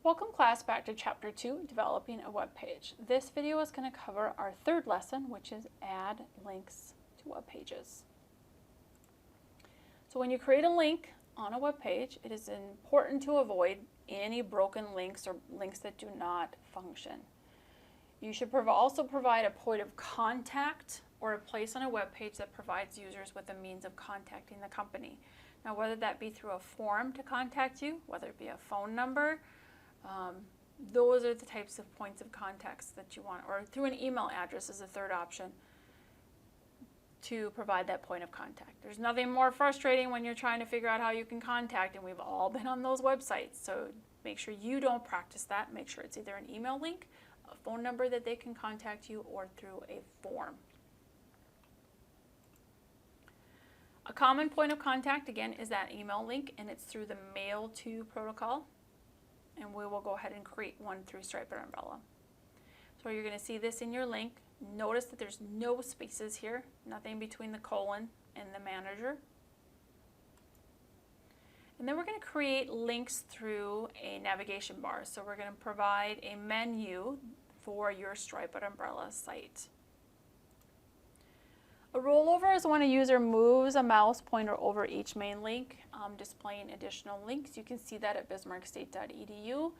Welcome class back to Chapter 2, Developing a Web Page. This video is going to cover our third lesson, which is add links to web pages. So when you create a link on a web page, it is important to avoid any broken links or links that do not function. You should also provide a point of contact or a place on a web page that provides users with a means of contacting the company. Now, whether that be through a form to contact you, whether it be a phone number, those are the types of points of contact that you want, or through an email address is a third option to provide that point of contact. There's nothing more frustrating when you're trying to figure out how you can contact, and we've all been on those websites, so make sure you don't practice that. Make sure it's either an email link, a phone number that they can contact you, or through a form. A common point of contact, again, is that email link, and it's through the mail to protocol. And we will go ahead and create one through Stripe and Umbrella. So you're going to see this in your link. Notice that there's no spaces here, nothing between the colon and the manager. And then we're going to create links through a navigation bar. So we're going to provide a menu for your Stripe and Umbrella site. A rollover is when a user moves a mouse pointer over each main link, displaying additional links. You can see that at bismarckstate.edu.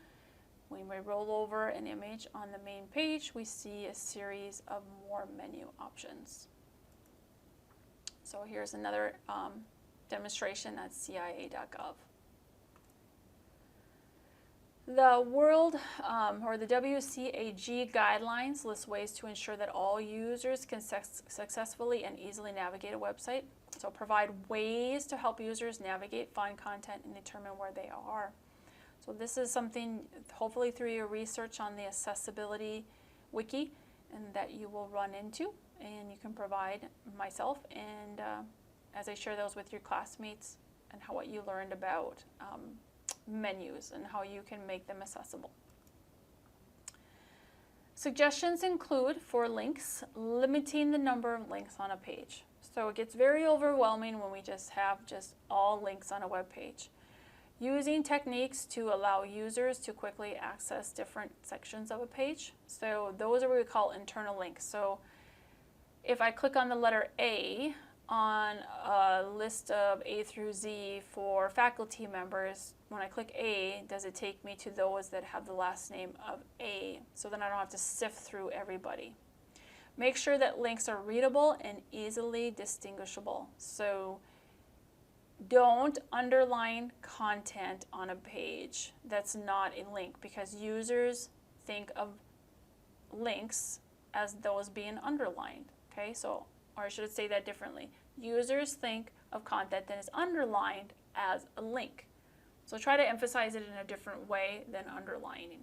When we roll over an image on the main page, we see a series of more menu options. So here's another demonstration at CIA.gov. The World or the WCAG guidelines list ways to ensure that all users can successfully and easily navigate a website. So provide ways to help users navigate, find content, and determine where they are. So this is something, hopefully through your research on the accessibility wiki, and that you will run into, and you can provide myself, and as I share those with your classmates, and what you learned about menus and how you can make them accessible. Suggestions include, for links, limiting the number of links on a page. So it gets very overwhelming when we just have all links on a web page. Using techniques to allow users to quickly access different sections of a page. So those are what we call internal links. So if I click on the letter A on a list of A through Z for faculty members, when I click A, does it take me to those that have the last name of A? So then I don't have to sift through everybody. Make sure that links are readable and easily distinguishable. So don't underline content on a page that's not a link, because users think of links as those being underlined. Okay, so, or I should say that differently. Users think of content that is underlined as a link. So try to emphasize it in a different way than underlining.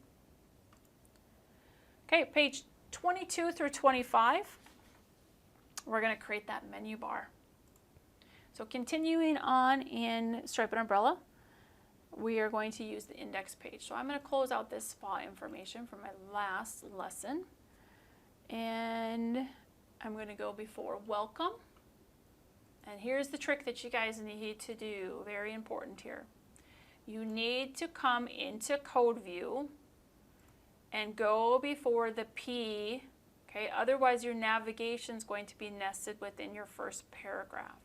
Okay, page 22 through 25, we're going to create that menu bar. So continuing on in Stripe and Umbrella, we are going to use the index page. So I'm going to close out this spa information from my last lesson, and I'm going to go before welcome. And here's the trick that you guys need to do, very important here. You need to come into code view and go before the P, okay? Otherwise your navigation is going to be nested within your first paragraph.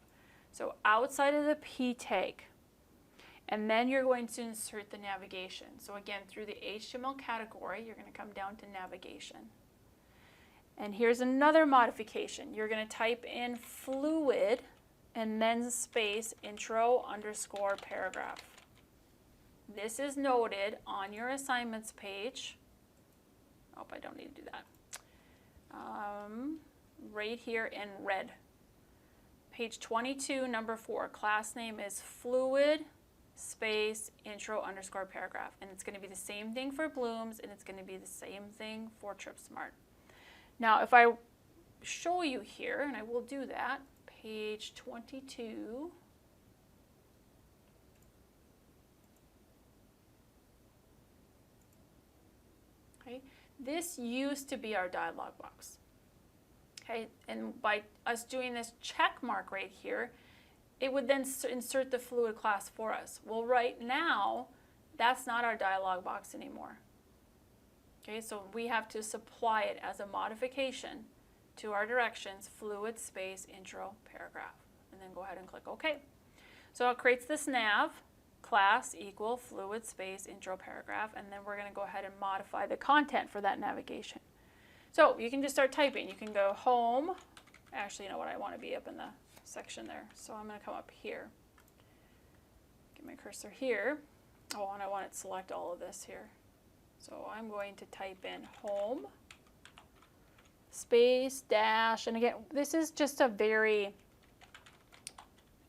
So outside of the P tag, and then you're going to insert the navigation. So again, through the HTML category, you're going to come down to navigation. And here's another modification. You're going to type in fluid and then space intro underscore paragraph. This is noted on your assignments page. Oh, I don't need to do that. Right here in red. Page 22, number 4, class name is fluid space intro underscore paragraph. And it's going to be the same thing for Blooms, and it's going to be the same thing for TripSmart. Now, if I show you here, and I will do that, page 22. Okay, this used to be our dialog box. Okay, and by us doing this check mark right here, it would then insert the fluid class for us. Well, right now, That's not our dialog box anymore. Okay, so we have to supply it as a modification to our directions, fluid space intro paragraph, and then go ahead and click OK. So it creates this nav class equal fluid space intro paragraph, and then we're going to go ahead and modify the content for that navigation. So you can just start typing. You can go home. Actually, you know what? I want to be up in the section there, so I'm going to come up here. Get my cursor here. Oh, and I want it to select all of this here. So I'm going to type in home space dash, and again, this is just a very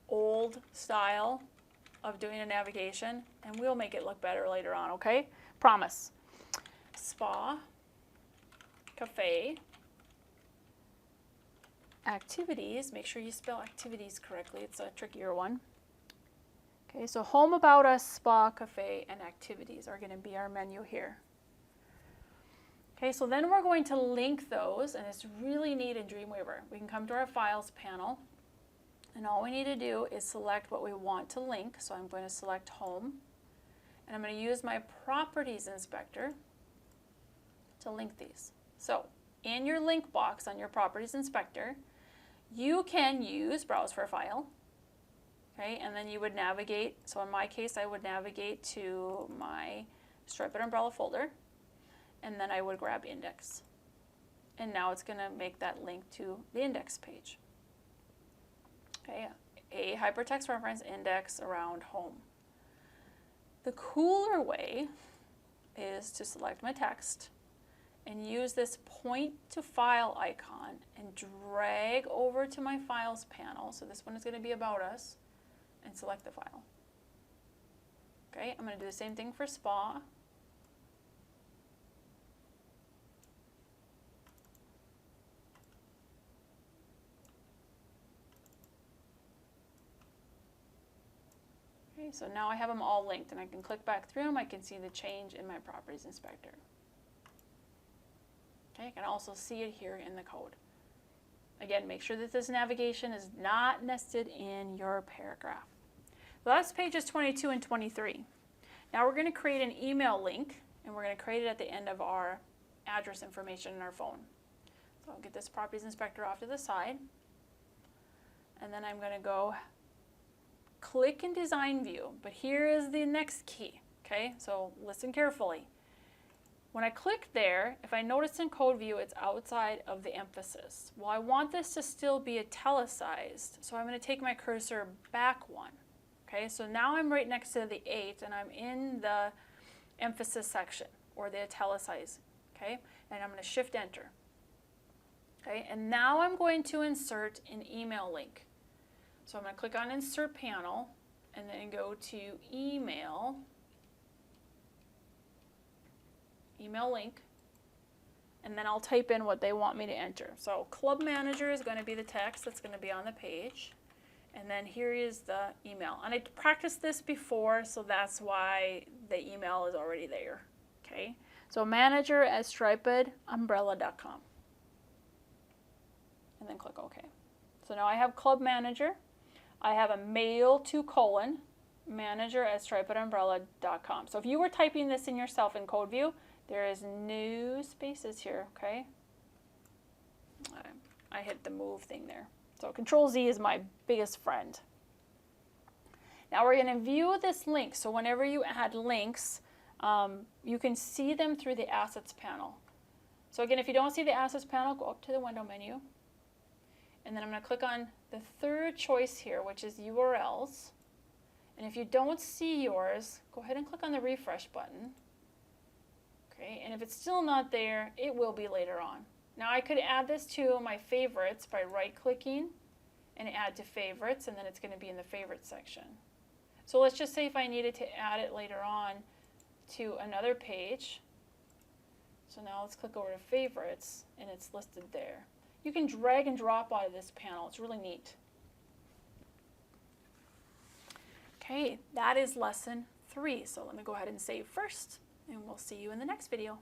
old style of doing a navigation, and we'll make it look better later on, okay? Promise. Spa, cafe, activities. Make sure you spell activities correctly. It's a trickier one. Okay, so home, about us, spa, cafe, and activities are going to be our menu here. Okay, so then we're going to link those, and it's really neat in Dreamweaver. We can come to our Files panel, and all we need to do is select what we want to link. So I'm going to select Home, and I'm going to use my Properties Inspector to link these. So in your link box on your Properties Inspector, you can use Browse for a File, okay, and then you would navigate. So in my case, I would navigate to my Striped Umbrella folder, and then I would grab Index. And now it's going to make that link to the index page. Okay, a hypertext reference index around home. The cooler way is to select my text and use this point to file icon and drag over to my Files panel. So this one is going to be About Us, and select the file. Okay, I'm going to do the same thing for Spa. Okay, so now I have them all linked, and I can click back through them. I can see the change in my Properties Inspector. Okay, I can also see it here in the code. Again, make sure that this navigation is not nested in your paragraph. The last page is 22 and 23. Now we're going to create an email link, and we're going to create it at the end of our address information in our phone. So I'll get this Properties Inspector off to the side, and then I'm going to go click in Design View, but here is the next key, okay? So listen carefully. When I click there, if I notice in Code View, it's outside of the emphasis. Well, I want this to still be italicized, so I'm going to take my cursor back one. Okay, so now I'm right next to the 8, and I'm in the emphasis section, or the italicize, okay? And I'm going to Shift Enter. Okay, and now I'm going to insert an email link. So I'm going to click on Insert Panel, and then go to Email link, and then I'll type in what they want me to enter. So Club Manager is going to be the text that's going to be on the page, and then here is the email. And I practiced this before, so that's why the email is already there. Okay, so manager@stripedumbrella.com, and then click OK. So now I have Club Manager. I have a mail to manager@stripedumbrella.com. So if you were typing this in yourself in Code View, there is no spaces here, okay? I hit the move thing there. So Control Z is my biggest friend. Now we're going to view this link. So whenever you add links, you can see them through the Assets panel. So again, if you don't see the Assets panel, go up to the Window menu. And then I'm going to click on the third choice here, which is URLs. And if you don't see yours, go ahead and click on the refresh button. Okay, and if it's still not there, it will be later on. Now I could add this to my favorites by right-clicking and add to favorites, and then it's going to be in the favorites section. So let's just say if I needed to add it later on to another page. So now let's click over to favorites, and it's listed there. You can drag and drop out of this panel. It's really neat. Okay, that is lesson 3. So let me go ahead and save first, and we'll see you in the next video.